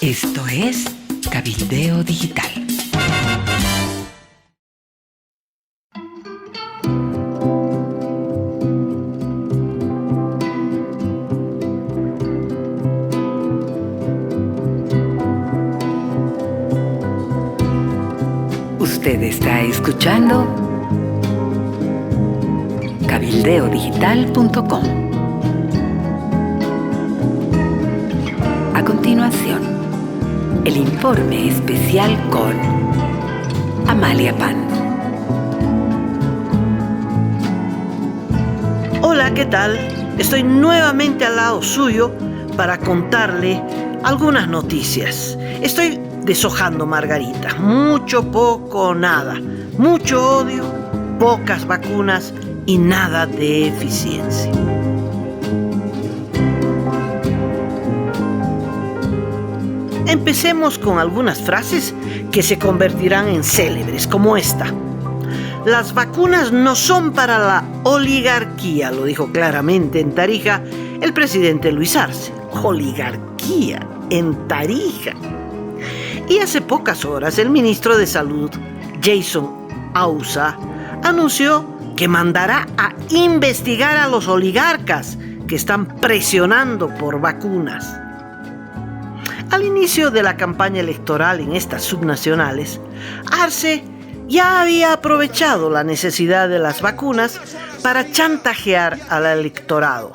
Esto es Cabildeo Digital. Usted está escuchando cabildeodigital.com. A continuación, el informe especial con Amalia Pando. Hola, ¿qué tal? Estoy nuevamente al lado suyo para contarle algunas noticias. Estoy deshojando margaritas, mucho, poco, nada. Mucho odio, pocas vacunas y nada de eficiencia. Empecemos con algunas frases que se convertirán en célebres, como esta. Las vacunas no son para la oligarquía, lo dijo claramente en Tarija el presidente Luis Arce. Oligarquía en Tarija. Y hace pocas horas el ministro de Salud, Jason Ausa, anunció que mandará a investigar a los oligarcas que están presionando por vacunas. Al inicio de la campaña electoral en estas subnacionales, Arce ya había aprovechado la necesidad de las vacunas para chantajear al electorado.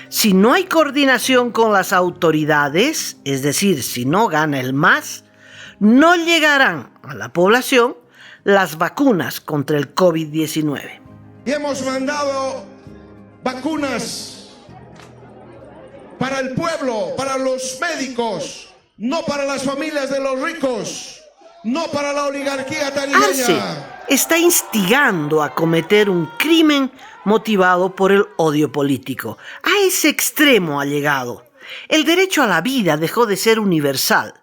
Si no hay coordinación con las autoridades, es decir, si no gana el MAS, no llegarán a la población las vacunas contra el COVID-19. Y hemos mandado vacunas para el pueblo, para los médicos, no para las familias de los ricos, no para la oligarquía tarijeña. Arce está instigando a cometer un crimen motivado por el odio político. A ese extremo ha llegado. El derecho a la vida dejó de ser universal.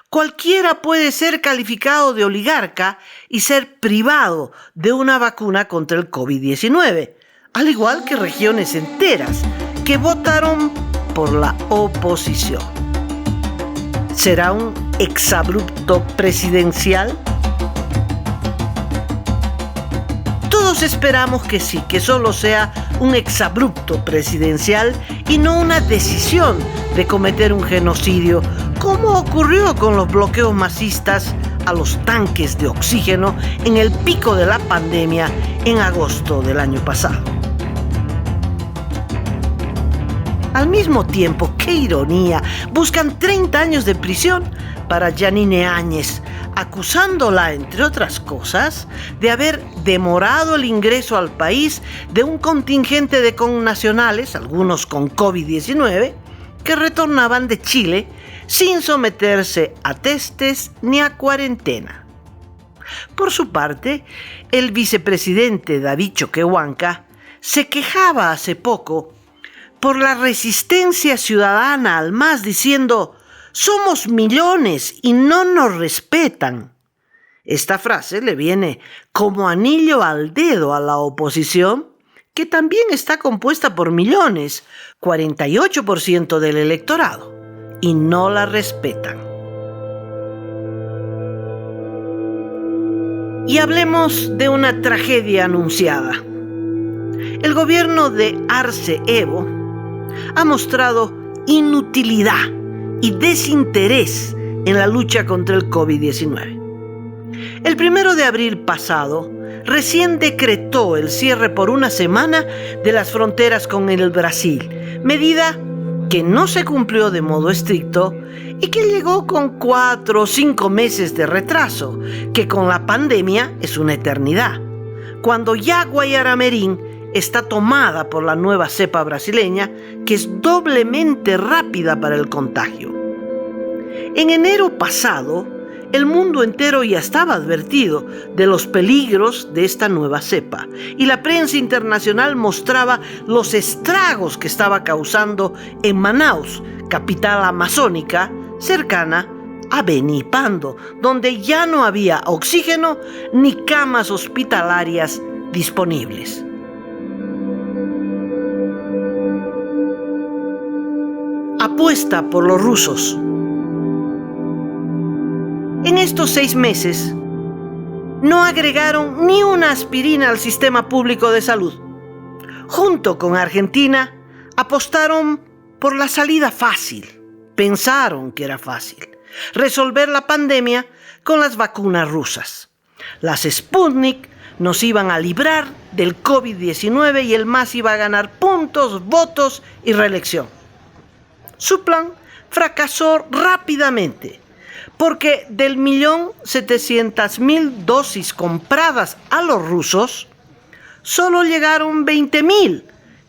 Cualquiera puede ser calificado de oligarca y ser privado de una vacuna contra el COVID-19, al igual que regiones enteras que votaron por la oposición. ¿Será un exabrupto presidencial? Todos esperamos que sí, que solo sea un exabrupto presidencial y no una decisión de cometer un genocidio, como ocurrió con los bloqueos masistas a los tanques de oxígeno en el pico de la pandemia en agosto del año pasado. Al mismo tiempo, qué ironía, buscan 30 años de prisión para Yanine Áñez, acusándola, entre otras cosas, de haber demorado el ingreso al país de un contingente de connacionales, algunos con COVID-19, que retornaban de Chile sin someterse a testes ni a cuarentena. Por su parte, el vicepresidente David Choquehuanca se quejaba hace poco por la resistencia ciudadana al MAS, diciendo: somos millones y no nos respetan. Esta frase le viene como anillo al dedo a la oposición, que también está compuesta por millones, 48% del electorado, y no la respetan. Y hablemos de una tragedia anunciada. El gobierno de Arce Evo ha mostrado inutilidad y desinterés en la lucha contra el COVID-19. El 1 de abril pasado, recién decretó el cierre por una semana de las fronteras con el Brasil, medida que no se cumplió de modo estricto y que llegó con 4 o 5 meses de retraso, que con la pandemia es una eternidad, cuando ya Guayaramerín está tomada por la nueva cepa brasileña, que es doblemente rápida para el contagio. En enero pasado, el mundo entero ya estaba advertido de los peligros de esta nueva cepa, y la prensa internacional mostraba los estragos que estaba causando en Manaus, capital amazónica, cercana a Beni Pando, donde ya no había oxígeno ni camas hospitalarias disponibles. Apuesta por los rusos. estos 6 meses no agregaron ni una aspirina al sistema público de salud. Junto con Argentina, apostaron por la salida fácil. Pensaron que era fácil resolver la pandemia con las vacunas rusas. Las Sputnik nos iban a librar del COVID-19 y el MAS iba a ganar puntos, votos y reelección. Su plan fracasó rápidamente, porque del 1.700.000 dosis compradas a los rusos, solo llegaron 20.000,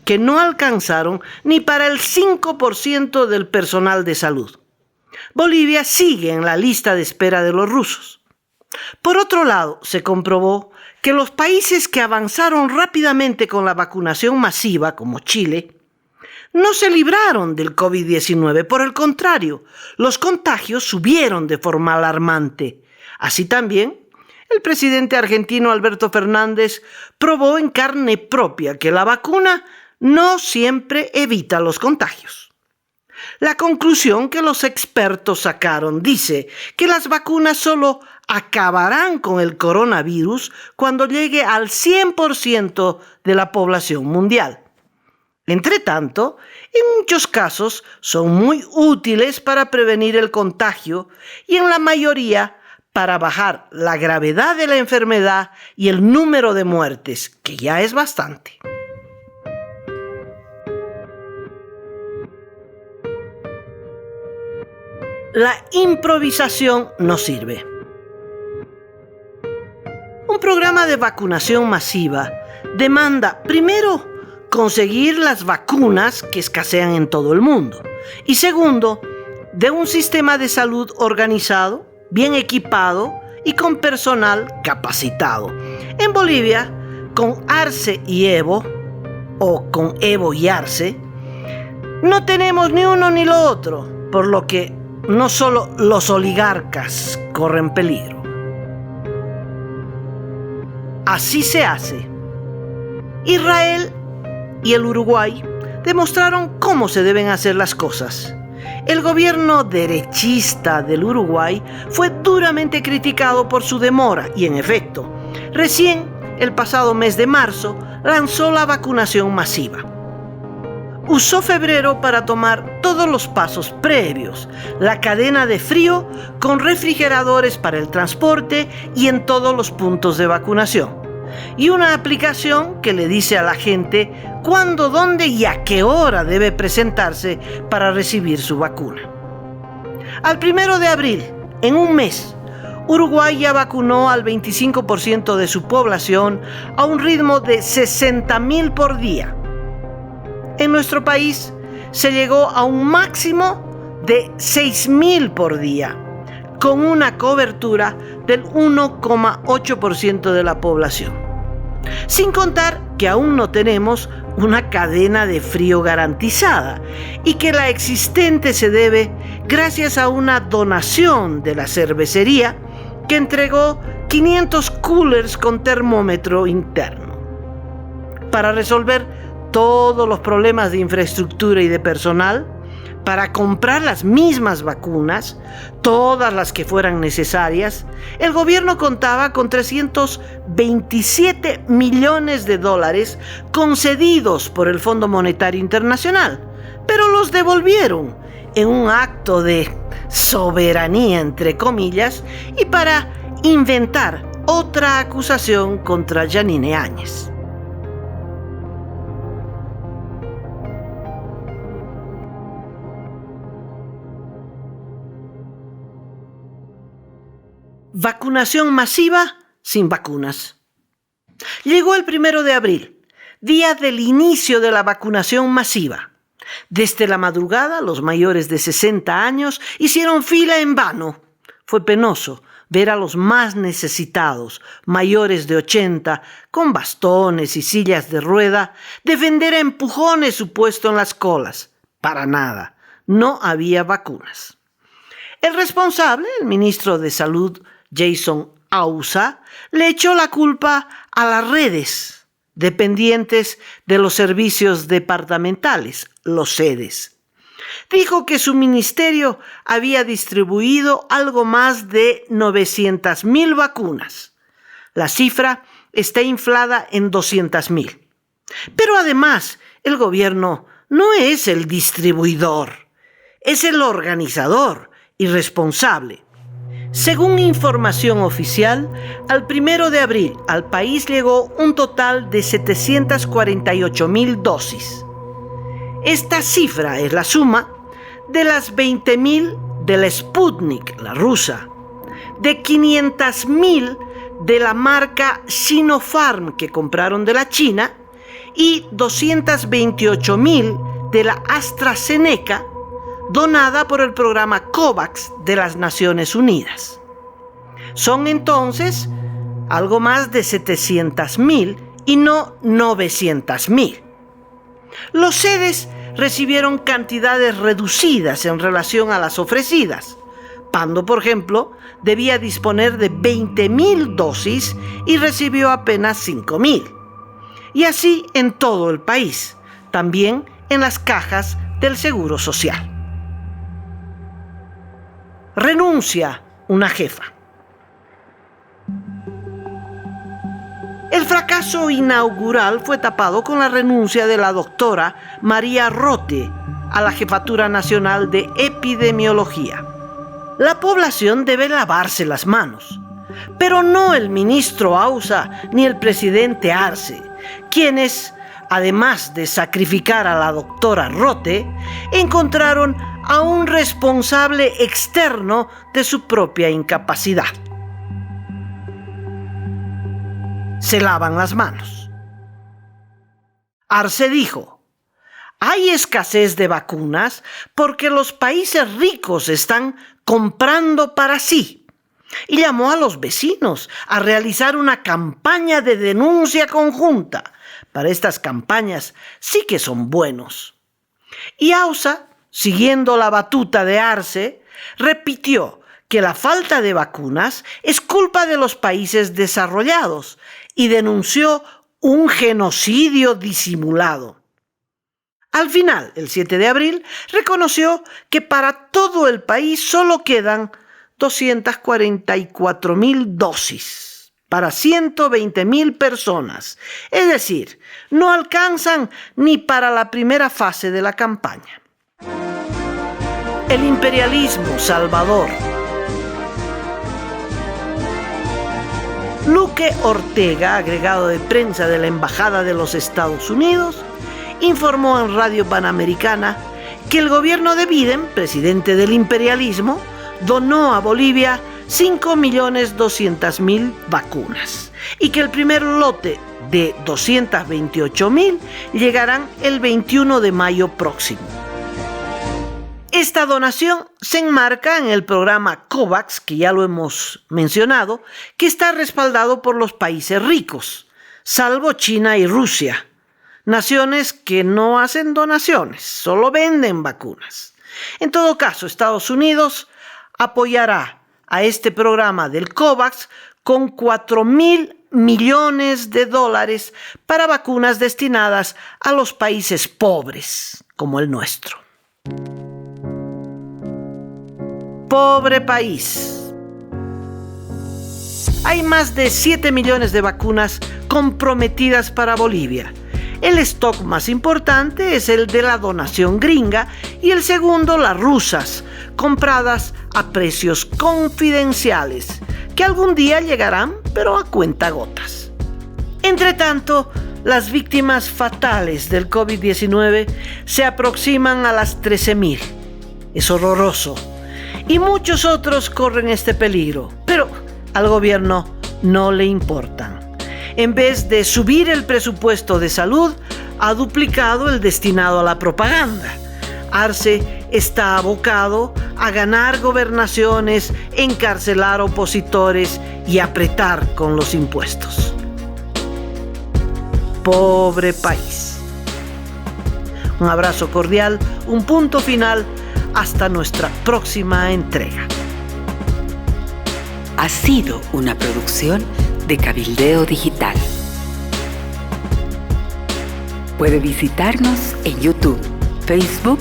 que no alcanzaron ni para el 5% del personal de salud. Bolivia sigue en la lista de espera de los rusos. Por otro lado, se comprobó que los países que avanzaron rápidamente con la vacunación masiva, como Chile, no se libraron del COVID-19. Por el contrario, los contagios subieron de forma alarmante. Así también, el presidente argentino Alberto Fernández probó en carne propia que la vacuna no siempre evita los contagios. La conclusión que los expertos sacaron dice que las vacunas solo acabarán con el coronavirus cuando llegue al 100% de la población mundial. Entre tanto, en muchos casos son muy útiles para prevenir el contagio y en la mayoría para bajar la gravedad de la enfermedad y el número de muertes, que ya es bastante. La improvisación no sirve. Un programa de vacunación masiva demanda, primero, conseguir las vacunas que escasean en todo el mundo. Y segundo, de un sistema de salud organizado, bien equipado y con personal capacitado. En Bolivia, con Arce y Evo, o con Evo y Arce, no tenemos ni uno ni lo otro, por lo que no solo los oligarcas corren peligro. Así se hace. Israel y el Uruguay demostraron cómo se deben hacer las cosas. El gobierno derechista del Uruguay fue duramente criticado por su demora y, en efecto, recién el pasado mes de marzo lanzó la vacunación masiva. Usó febrero para tomar todos los pasos previos, la cadena de frío con refrigeradores para el transporte y en todos los puntos de vacunación, y una aplicación que le dice a la gente cuándo, dónde y a qué hora debe presentarse para recibir su vacuna. Al 1 de abril, en un mes, Uruguay ya vacunó al 25% de su población a un ritmo de 60.000 por día. En nuestro país se llegó a un máximo de 6.000 por día, con una cobertura del 1,8% de la población. Sin contar que aún no tenemos una cadena de frío garantizada y que la existente se debe gracias a una donación de la cervecería que entregó 500 coolers con termómetro interno. Para resolver todos los problemas de infraestructura y de personal, para comprar las mismas vacunas, todas las que fueran necesarias, el gobierno contaba con $327 millones concedidos por el Fondo Monetario Internacional, pero los devolvieron en un acto de soberanía, entre comillas, y para inventar otra acusación contra Yanine Áñez. Vacunación masiva sin vacunas. Llegó el 1 de abril, día del inicio de la vacunación masiva. Desde la madrugada, los mayores de 60 años hicieron fila en vano. Fue penoso ver a los más necesitados, mayores de 80, con bastones y sillas de rueda, defender a empujones su puesto en las colas. Para nada, no había vacunas. El responsable, el ministro de Salud, Jason Ausa, le echó la culpa a las redes dependientes de los servicios departamentales, los sedes. Dijo que su ministerio había distribuido algo más de 900.000 vacunas. La cifra está inflada en 200.000. Pero además, el gobierno no es el distribuidor, es el organizador y responsable. Según información oficial, al 1 de abril al país llegó un total de 748.000 dosis. Esta cifra es la suma de las 20.000 de la Sputnik, la rusa, de 500.000 de la marca Sinopharm que compraron de la China y 228.000 de la AstraZeneca donada por el programa COVAX de las Naciones Unidas. Son entonces algo más de 700.000 y no 900.000. Los sedes recibieron cantidades reducidas en relación a las ofrecidas. Pando, por ejemplo, debía disponer de 20.000 dosis y recibió apenas 5.000. Y así en todo el país, también en las cajas del Seguro Social. Renuncia una jefa. El fracaso inaugural fue tapado con la renuncia de la doctora María Rote a la Jefatura Nacional de Epidemiología. La población debe lavarse las manos, pero no el ministro Ausa ni el presidente Arce, quienes, además de sacrificar a la doctora Rote, encontraron a un responsable externo de su propia incapacidad. Se lavan las manos. Arce dijo: hay escasez de vacunas porque los países ricos están comprando para sí. Y llamó a los vecinos a realizar una campaña de denuncia conjunta. Para estas campañas sí que son buenos. Y Ausa, siguiendo la batuta de Arce, repitió que la falta de vacunas es culpa de los países desarrollados y denunció un genocidio disimulado. Al final, el 7 de abril, reconoció que para todo el país solo quedan 244.000 dosis para 120.000 personas. Es decir, no alcanzan ni para la primera fase de la campaña. El imperialismo salvador. Luque Ortega, agregado de prensa de la Embajada de los Estados Unidos, informó en Radio Panamericana que el gobierno de Biden, presidente del imperialismo, donó a Bolivia 5.200.000 vacunas y que el primer lote de 228.000 llegarán el 21 de mayo próximo. Esta donación se enmarca en el programa COVAX, que ya lo hemos mencionado, que está respaldado por los países ricos, salvo China y Rusia, naciones que no hacen donaciones, solo venden vacunas. En todo caso, Estados Unidos apoyará a este programa del COVAX con $4.000 millones para vacunas destinadas a los países pobres, como el nuestro. Pobre país. Hay más de 7 millones de vacunas comprometidas para Bolivia. El stock más importante es el de la donación gringa y el segundo las rusas, compradas a precios confidenciales, que algún día llegarán, pero a cuentagotas. Entre tanto, las víctimas fatales del COVID-19 se aproximan a las 13.000. Es horroroso. Y muchos otros corren este peligro, pero al gobierno no le importan. En vez de subir el presupuesto de salud, ha duplicado el destinado a la propaganda. Arce está abocado a ganar gobernaciones, encarcelar opositores y apretar con los impuestos. Pobre país. Un abrazo cordial, un punto final. Hasta nuestra próxima entrega. Ha sido una producción de Cabildeo Digital. Puede visitarnos en YouTube, Facebook,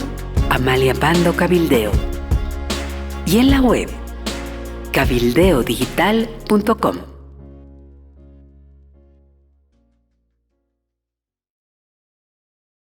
Amalia Pando Cabildeo. Y en la web cabildeodigital.com.